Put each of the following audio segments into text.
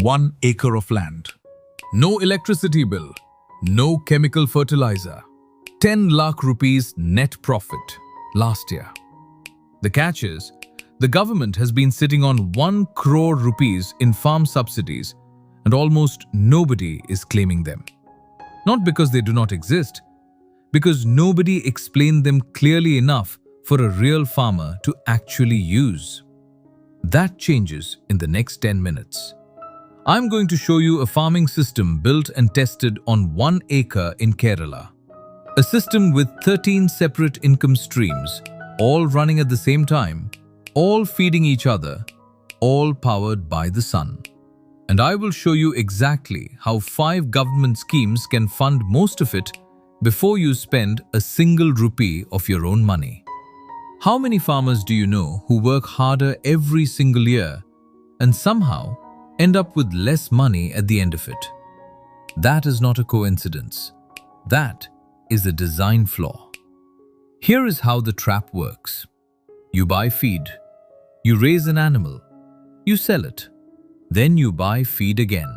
1 acre of land. No electricity bill, no chemical fertilizer. 10 lakh rupees net profit last year. The catch is, the government has been sitting on 1 crore rupees in farm subsidies and almost nobody is claiming them. Not because they do not exist, because nobody explained them clearly enough for a real farmer to actually use. That changes in the next 10 minutes. I'm going to show you a farming system built and tested on 1 acre in Kerala. A system with 13 separate income streams, all running at the same time, all feeding each other, all powered by the sun. And I will show you exactly how 5 government schemes can fund most of it before you spend a single rupee of your own money. How many farmers do you know who work harder every single year and somehow end up with less money at the end of it? That is not a coincidence. That is a design flaw. Here is how the trap works. You buy feed. You raise an animal. You sell it. Then you buy feed again.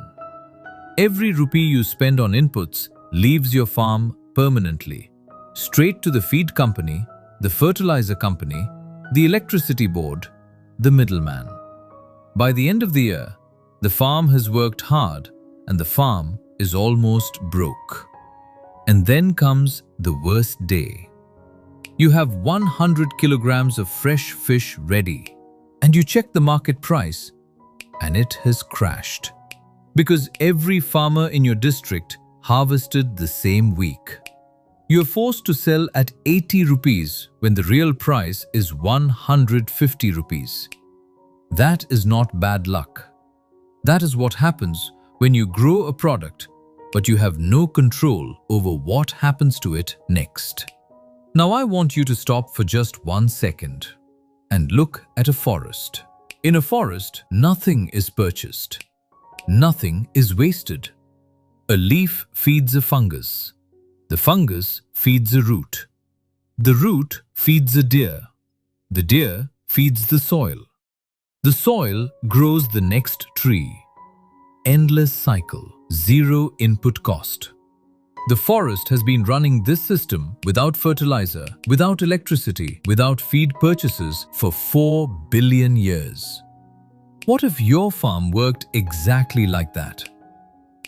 Every rupee you spend on inputs leaves your farm permanently, straight to the feed company, the fertilizer company, the electricity board, the middleman. By the end of the year, the farm has worked hard and the farm is almost broke. And then comes the worst day. You have 100 kilograms of fresh fish ready and you check the market price and it has crashed. Because every farmer in your district harvested the same week. You are forced to sell at 80 rupees when the real price is 150 rupees. That is not bad luck. That is what happens when you grow a product, but you have no control over what happens to it next. Now I want you to stop for just 1 second and look at a forest. In a forest, nothing is purchased. Nothing is wasted. A leaf feeds a fungus. The fungus feeds a root. The root feeds a deer. The deer feeds the soil. The soil grows the next tree. Endless cycle, zero input cost. The forest has been running this system without fertilizer, without electricity, without feed purchases for 4 billion years. What if your farm worked exactly like that?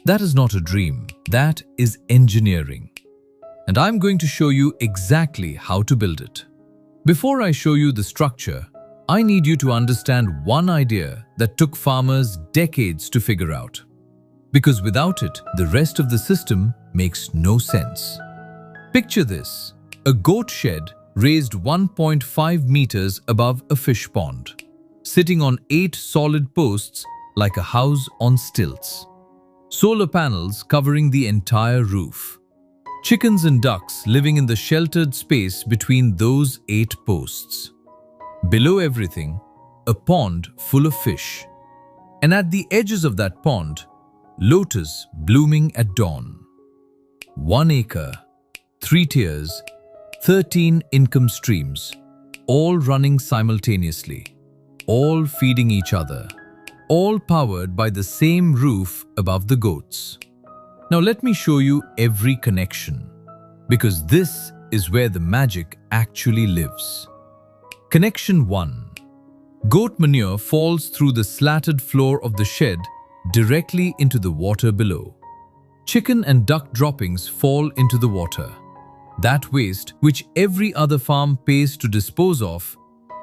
That is not a dream, that is engineering. And I'm going to show you exactly how to build it. Before I show you the structure, I need you to understand one idea that took farmers decades to figure out. Because without it, the rest of the system makes no sense. Picture this: a goat shed raised 1.5 meters above a fish pond, sitting on 8 solid posts like a house on stilts. Solar panels covering the entire roof. Chickens and ducks living in the sheltered space between those 8 posts. Below everything, a pond full of fish. And at the edges of that pond, lotus blooming at dawn. 1 acre, 3 tiers, 13 income streams, all running simultaneously, all feeding each other, all powered by the same roof above the goats. Now let me show you every connection, because this is where the magic actually lives. Connection 1. Goat manure falls through the slatted floor of the shed directly into the water below. Chicken and duck droppings fall into the water. That waste, which every other farm pays to dispose of,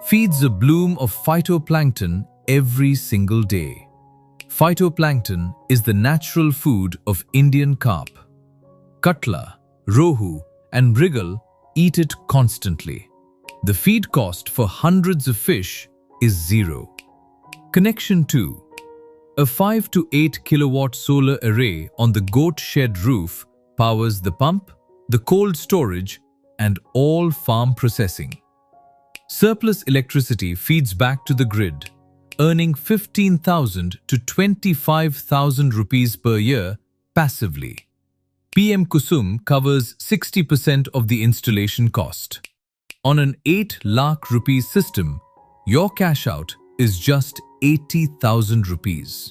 feeds a bloom of phytoplankton every single day. Phytoplankton is the natural food of Indian carp. Katla, rohu, and mrigal eat it constantly. The feed cost for hundreds of fish is 0. Connection 2. A 5 to 8 kilowatt solar array on the goat shed roof powers the pump, the cold storage, and all farm processing. Surplus electricity feeds back to the grid, earning 15,000 to 25,000 rupees per year passively. PM Kusum covers 60% of the installation cost. On an 8 lakh rupees system, your cash out is just 80,000 rupees.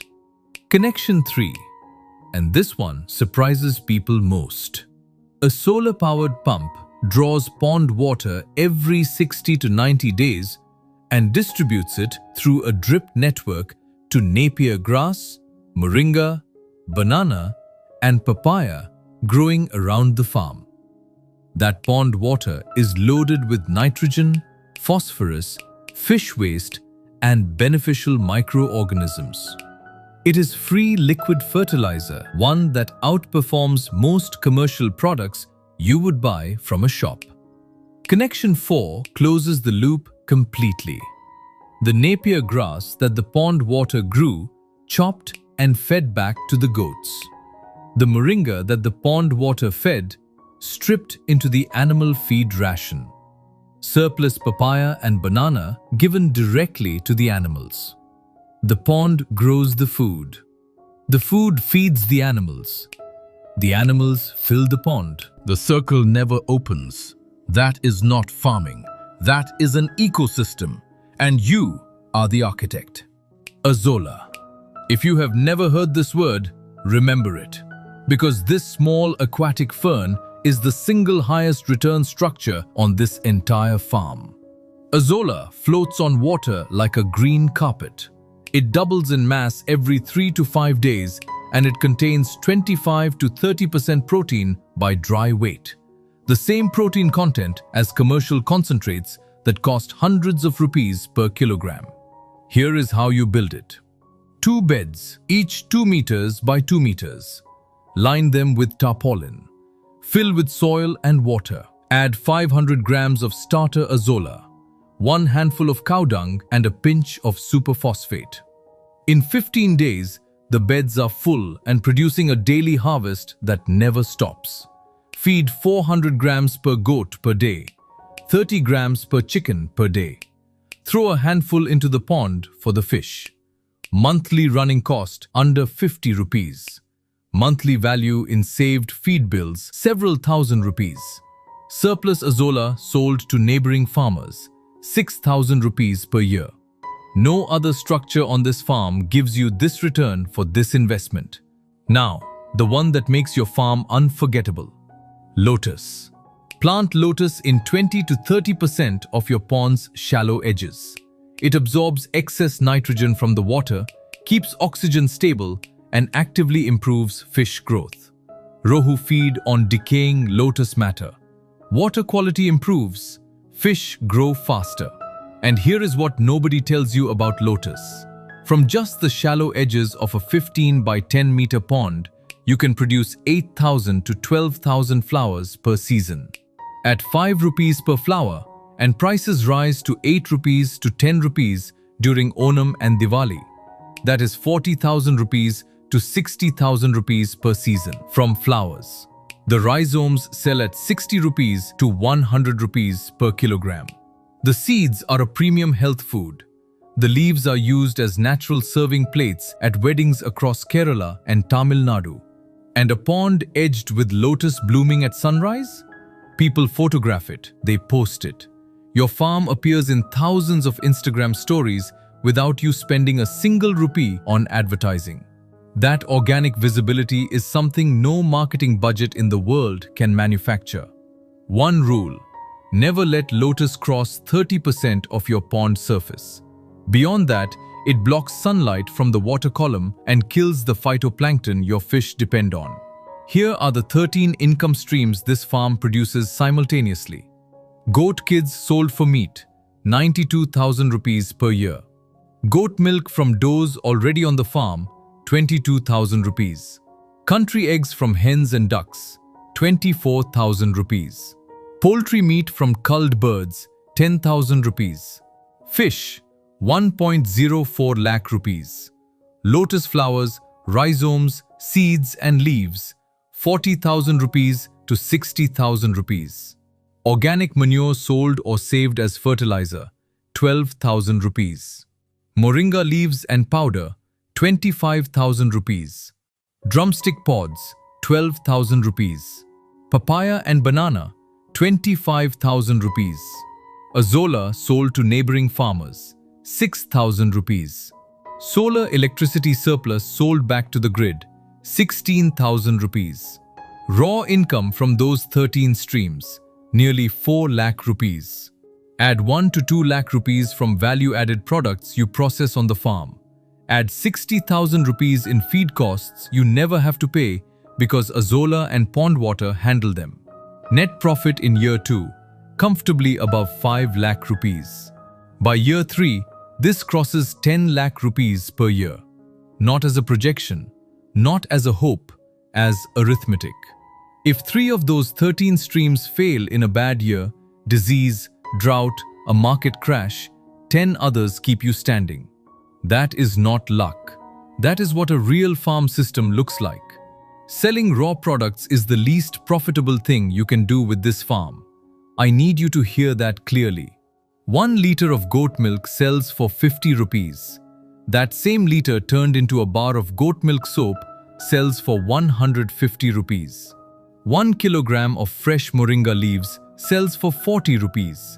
Connection 3. And this one surprises people most. A solar-powered pump draws pond water every 60 to 90 days and distributes it through a drip network to napier grass, moringa, banana, and papaya growing around the farm. That pond water is loaded with nitrogen, phosphorus, fish waste, and beneficial microorganisms. It is free liquid fertilizer, one that outperforms most commercial products you would buy from a shop. Connection 4 closes the loop completely. The napier grass that the pond water grew, chopped and fed back to the goats. The moringa that the pond water fed, stripped into the animal feed ration. Surplus papaya and banana given directly to the animals. The pond grows the food. The food feeds the animals. The animals fill the pond. The circle never opens. That is not farming. That is an ecosystem. And you are the architect. Azolla. If you have never heard this word, remember it. Because this small aquatic fern is the single highest return structure on this entire farm. Azolla floats on water like a green carpet. It doubles in mass every 3 to 5 days and it contains 25 to 30% protein by dry weight. The same protein content as commercial concentrates that cost hundreds of rupees per kilogram. Here is how you build it. 2 beds, each 2 meters by 2 meters. Line them with tarpaulin. Fill with soil and water. Add 500 grams of starter azolla, 1 handful of cow dung and a pinch of superphosphate. In 15 days, the beds are full and producing a daily harvest that never stops. Feed 400 grams per goat per day, 30 grams per chicken per day. Throw a handful into the pond for the fish. Monthly running cost under 50 rupees. Monthly value in saved feed bills several thousand rupees. Surplus azolla sold to neighboring farmers, 6,000 rupees per year. No other structure on this farm gives you this return for this investment. Now, the one that makes your farm unforgettable. Lotus. Plant lotus in 20 to 30% of your pond's shallow edges. It absorbs excess nitrogen from the water, keeps oxygen stable, and actively improves fish growth. Rohu feed on decaying lotus matter. Water quality improves, fish grow faster. And here is what nobody tells you about lotus. From just the shallow edges of a 15 by 10 meter pond, you can produce 8,000 to 12,000 flowers per season. At 5 rupees per flower, and prices rise to 8 rupees to 10 rupees during Onam and Diwali. That is 40,000 rupees to 60,000 rupees per season from flowers. The rhizomes sell at 60 rupees to 100 rupees per kilogram. The seeds are a premium health food. The leaves are used as natural serving plates at weddings across Kerala and Tamil Nadu. And a pond edged with lotus blooming at sunrise? People photograph it, they post it. Your farm appears in thousands of Instagram stories without you spending a single rupee on advertising. That organic visibility is something no marketing budget in the world can manufacture. One rule: never let lotus cross 30% of your pond surface. Beyond that, it blocks sunlight from the water column and kills the phytoplankton your fish depend on. Here are the 13 income streams this farm produces simultaneously. Goat kids sold for meat, 92,000 rupees per year. Goat milk from does already on the farm, 22,000 rupees. Country eggs from hens and ducks, 24,000 rupees. Poultry meat from culled birds, 10,000 rupees. Fish, 1.04 lakh rupees. Lotus flowers, rhizomes, seeds and leaves, 40,000 rupees to 60,000 rupees. Organic manure sold or saved as fertilizer, 12,000 rupees. Moringa leaves and powder, 25,000 rupees. Drumstick pods, 12,000 rupees. Papaya and banana, 25,000 rupees. Azolla sold to neighboring farmers, 6,000 rupees. Solar electricity surplus sold back to the grid, 16,000 rupees. Raw income from those 13 streams, nearly 4 lakh rupees. Add 1 to 2 lakh rupees from value-added products you process on the farm. Add 60,000 rupees in feed costs you never have to pay because Azolla and pond water handle them. Net profit in year 2, comfortably above 5 lakh rupees. By year 3, this crosses 10 lakh rupees per year. Not as a projection, not as a hope, as arithmetic. If 3 of those 13 streams fail in a bad year, disease, drought, a market crash, 10 others keep you standing. That is not luck. That is what a real farm system looks like. Selling raw products is the least profitable thing you can do with this farm. I need you to hear that clearly. 1 liter of goat milk sells for 50 rupees. That same liter turned into a bar of goat milk soap sells for 150 rupees. 1 kilogram of fresh moringa leaves sells for 40 rupees.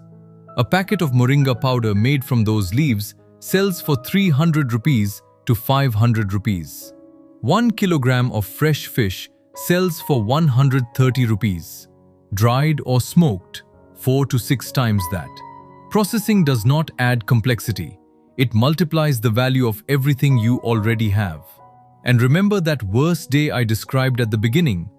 A packet of moringa powder made from those leaves sells for 300 rupees to 500 rupees. 1 kilogram of fresh fish sells for 130 rupees. Dried or smoked, 4 to 6 times that. Processing does not add complexity. It multiplies the value of everything you already have. And remember that worst day I described at the beginning?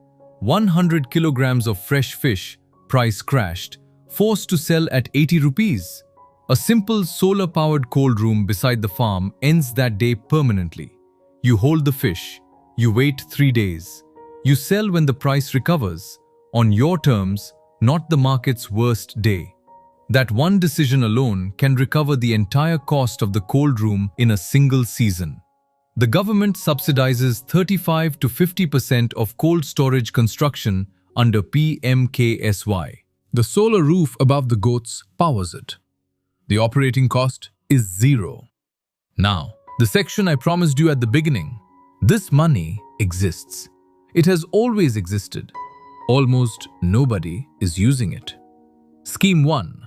100 kilograms of fresh fish, price crashed, forced to sell at 80 rupees. A simple solar-powered cold room beside the farm ends that day permanently. You hold the fish. You wait 3 days. You sell when the price recovers, on your terms, not the market's worst day. That one decision alone can recover the entire cost of the cold room in a single season. The government subsidizes 35 to 50% of cold storage construction under PMKSY. The solar roof above the goats powers it. The operating cost is 0. Now, the section I promised you at the beginning. This money exists. It has always existed. Almost nobody is using it. Scheme 1.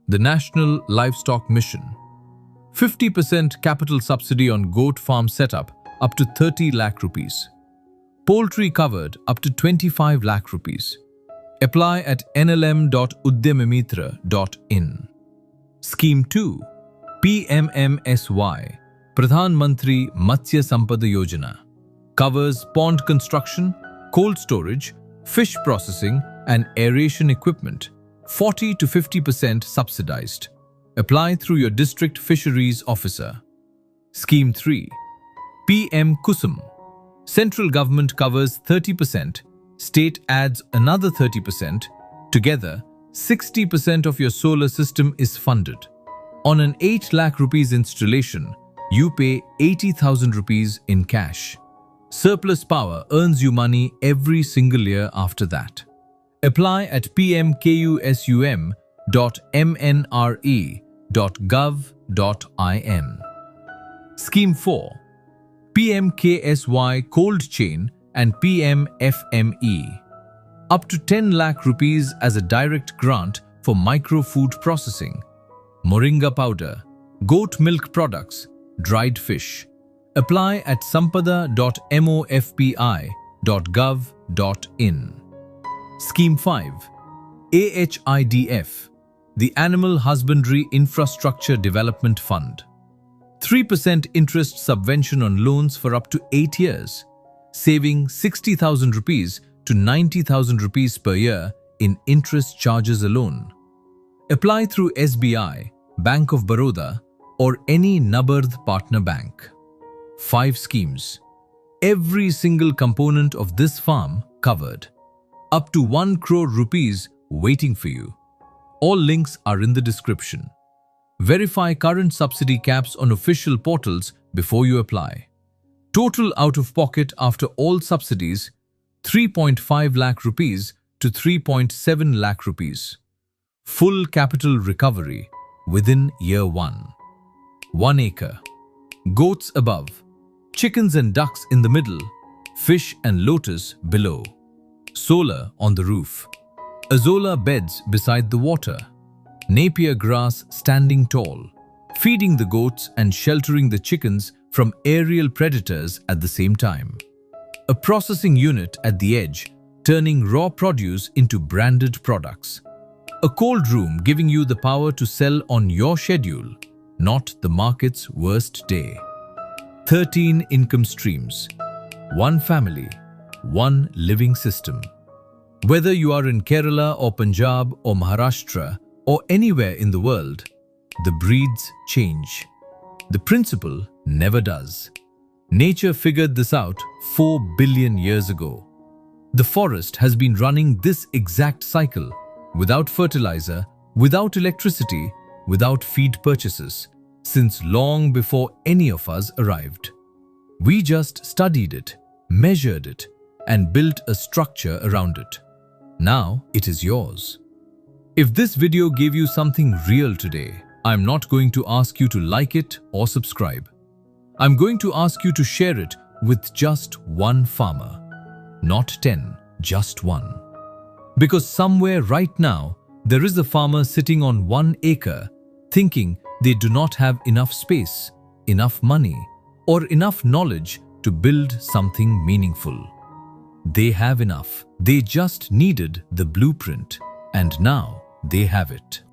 The National Livestock Mission. 50% capital subsidy on goat farm setup up to 30 lakh rupees. Poultry covered up to 25 lakh rupees. Apply at nlm.udyamamitra.in. Scheme 2. PMMSY. Pradhan Mantri Matsya Sampada Yojana. Covers pond construction, cold storage, fish processing and aeration equipment. 40 to 50% subsidized. Apply through your district fisheries officer. Scheme 3. PM Kusum. Central government covers 30%, state adds another 30%. Together, 60% of your solar system is funded. On an 8 lakh rupees installation, you pay 80,000 rupees in cash. Surplus power earns you money every single year after that. Apply at pmkusum.mnre.gov.in. Scheme 4. PMKSY Cold Chain and PMFME. Up to 10 lakh rupees as a direct grant for micro-food processing. Moringa powder, goat milk products, dried fish. Apply at sampada.mofpi.gov.in. Scheme 5. AHIDF, the Animal Husbandry Infrastructure Development Fund. 3% interest subvention on loans for up to 8 years, saving 60,000 rupees to 90,000 rupees per year in interest charges alone. Apply through SBI, Bank of Baroda, or any Nabardh partner bank. 5 schemes. Every single component of this farm covered. Up to 1 crore rupees waiting for you. All links are in the description. Verify current subsidy caps on official portals before you apply. Total out-of-pocket after all subsidies, 3.5 lakh rupees to 3.7 lakh rupees. Full capital recovery within year 1. 1 acre. Goats above. Chickens and ducks in the middle. Fish and lotus below. Solar on the roof. Azolla beds beside the water. Napier grass standing tall. Feeding the goats and sheltering the chickens from aerial predators at the same time. A processing unit at the edge, turning raw produce into branded products. A cold room giving you the power to sell on your schedule, not the market's worst day. 13 income streams. One family, one living system. Whether you are in Kerala or Punjab or Maharashtra or anywhere in the world, the breeds change. The principle never does. Nature figured this out 4 billion years ago. The forest has been running this exact cycle without fertilizer, without electricity, without feed purchases, since long before any of us arrived. We just studied it, measured it, and built a structure around it. Now it is yours. If this video gave you something real today, I'm not going to ask you to like it or subscribe. I'm going to ask you to share it with just one farmer. Not 10, just one. Because somewhere right now, there is a farmer sitting on 1 acre thinking they do not have enough space, enough money, or enough knowledge to build something meaningful. They have enough. They just needed the blueprint, and now they have it.